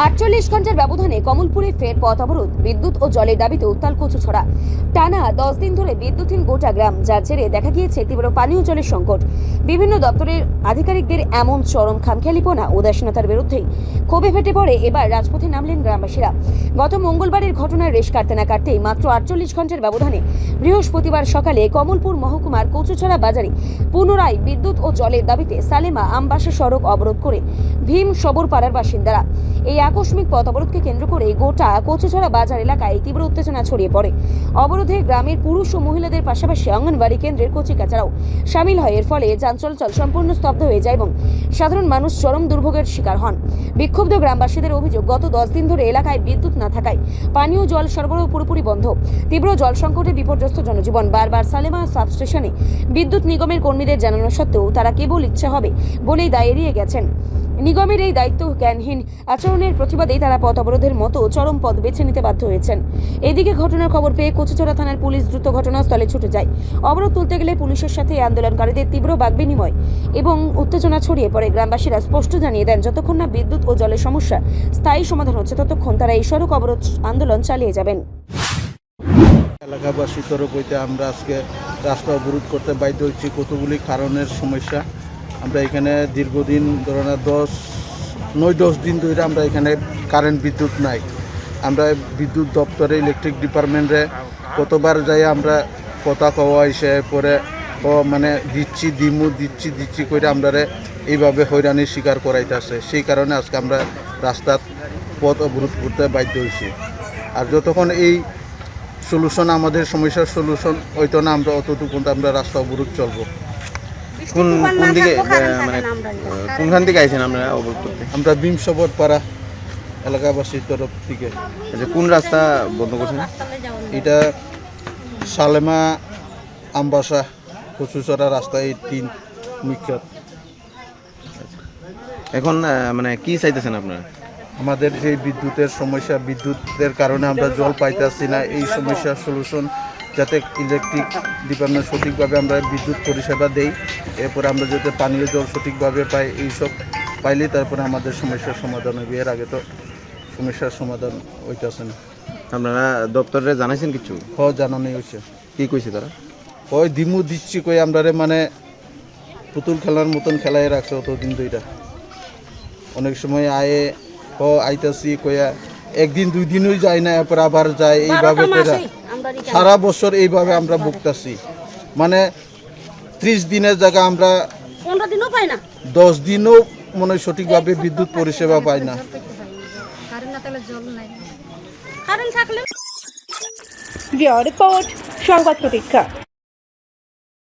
48 ঘন্টার ব্যবধানে কমলপুরে ফের পথ অবরোধ, বিদ্যুৎ ও জলের দাবিতে উত্তাল কচুছড়া। টানা 10 দিন ধরে বিদ্যুৎহীন গোটা গ্রাম, যার জেরে দেখা গিয়েছে তীব্র পানীয় জলের সংকট। বিভিন্ন দপ্তরের আধিকারিকদের এমন চরম খামখেয়ালিপনা, উদাসীনতার বিরুদ্ধেই ক্ষোভে ফেটে পড়ে এবার রাজপথে নামলেন গ্রামবাসীরা। গত মঙ্গলবারের ঘটনার রেশ কাটতে না কাটতেই মাত্র 48 ঘন্টার ব্যবধানে বৃহস্পতিবার সকালে কমলপুর মহকুমার কচুছড়া বাজারে পুনরায় বিদ্যুৎ ও জলের দাবিতে সালেমা আমবাসা সড়ক অবরোধ করে ভীম সবর পাড়ার বাসিন্দারা। এই আকস্মিক পথ অবরোধকে কেন্দ্র করে গোটা কচুছড়া বাজার এলাকায় তীব্র উত্তেজনা ছড়িয়ে পড়ে। অবরোধে গ্রামের পুরুষ ও মহিলাদের পাশাপাশি অঙ্গনবাড়ি কেন্দ্রের কচিকাচারাও সামিল হয়। এর ফলে যান চলাচল সম্পূর্ণ স্তব্ধ হয়ে যায় এবং সাধারণ মানুষ চরম দুর্ভোগের শিকার হন। বিক্ষুব্ধ গ্রামবাসীদের অভিযোগ, গত 10 দিন ধরে এলাকায় বিদ্যুৎ না থাকায় পানীয় জল সরবরাহ পুরোপুরি বন্ধ। তীব্র জল সংকটে বিপর্যস্ত জনজীবন। বারবার সালেমা সাবস্টেশনে বিদ্যুৎ নিগমের কর্মীদের জানানো সত্ত্বেও তারা কেবল ইচ্ছা হবে বলেই দায় এড়িয়ে গেছেন। নিগমের এই দায়িত্ব জ্ঞানহীন আচরণের প্রতিবাদেই তারা পথ অবরোধের মতো চরম পথ বেছে নিতে বাধ্য হয়েছেন। এদিকে ঘটনার খবর পেয়ে কচুছড়া থানার পুলিশ দ্রুত ঘটনাস্থলে ছুটে যায়। অবরোধ তুলতে গেলে পুলিশের সাথে আন্দোলনকারীদের তীব্র বাগবিনিময় এবং উত্তেজনা ছড়িয়ে পড়ে। গ্রামবাসীরা স্পষ্ট জানিয়ে দেন, যতক্ষণ না বিদ্যুৎ ও জলের সমস্যা স্থায়ী সমাধান হচ্ছে ততক্ষণ তারা এই সড়ক অবরোধ আন্দোলন চালিয়ে যাবেন। এলাকাবাসীর তরফ হইতে আমরা আজকে রাস্তা অবরোধ করতে বাধ্য হচ্ছি কতগুলি কারণের সমস্যা। আমরা এখানে দীর্ঘদিন ধরে 9-10 দিন ধরে আমরা এখানে কারেন্ট বিদ্যুৎ নাই। আমরা বিদ্যুৎ দপ্তরে ইলেকট্রিক ডিপার্টমেন্টে কতবার যাই আমরা কথা কওয়া এসে পরে মানে দিচ্ছি করে আমরা এইভাবে হয়রানির শিকার করাইতেছে। সেই কারণে আজকে আমরা রাস্তার পথ অবরোধ করতে বাধ্য হয়েছি। আর যতক্ষণ এই সলিউশন, আমাদের সমস্যার সলিউশন হইতো না, আমরা অতটুকু আমরা রাস্তা অবরোধ চলবো। কোন দিকে মানে কোনখান থেকে আইছেন আপনারা অবরোধ করতে? আমরা ভীম সবর পাড়া এলাকাবাসীর তরফ থেকে। আচ্ছা, কোন রাস্তা বন্ধ করছেন? এটা সালেমা আমবাসা কচুছড়া রাস্তা, এই 3 মুখ্য। এখন মানে কি চাইতেছেন আপনারা? আমাদের যে বিদ্যুতের সমস্যা, বিদ্যুতের কারণে আমরা জল পাইতেছি না, এই সমস্যার সলিউশন যাতে ইলেকট্রিক ডিপার্টমেন্ট সঠিকভাবে আমরা বিদ্যুৎ পরিষেবা দেই, এরপরে আমরা যাতে পানীয় জল সঠিকভাবে পাই, এইসব পাইলে তারপরে আমাদের সমস্যার সমাধান হবে। এর আগে তো সমস্যার সমাধান হইতেছে না। আপনারা দপ্তরে জানাইছেন কিছু? জানানো হয়েছে। কি কইছে তারা? ওই দিচ্ছি কই আমরা মানে পুতুল খেলার মতন খেলাই রাখছে অতদিন দুইটা। অনেক সময় আইতাছি কয়া একদিন 2 দিনই যায় না, এরপর আবার যায়, এইভাবে করে সারা বছর এইভাবে আমরা ভুগতাছি। মানে 30 দিনের জায়গা আমরা 15 দিনও পাই না, 10 দিনও মনে সঠিকভাবে বিদ্যুৎ পরিষেবা পাই না। কারেন্ট থাকলে রিপোর্ট সংবাদ প্রতীক্ষা।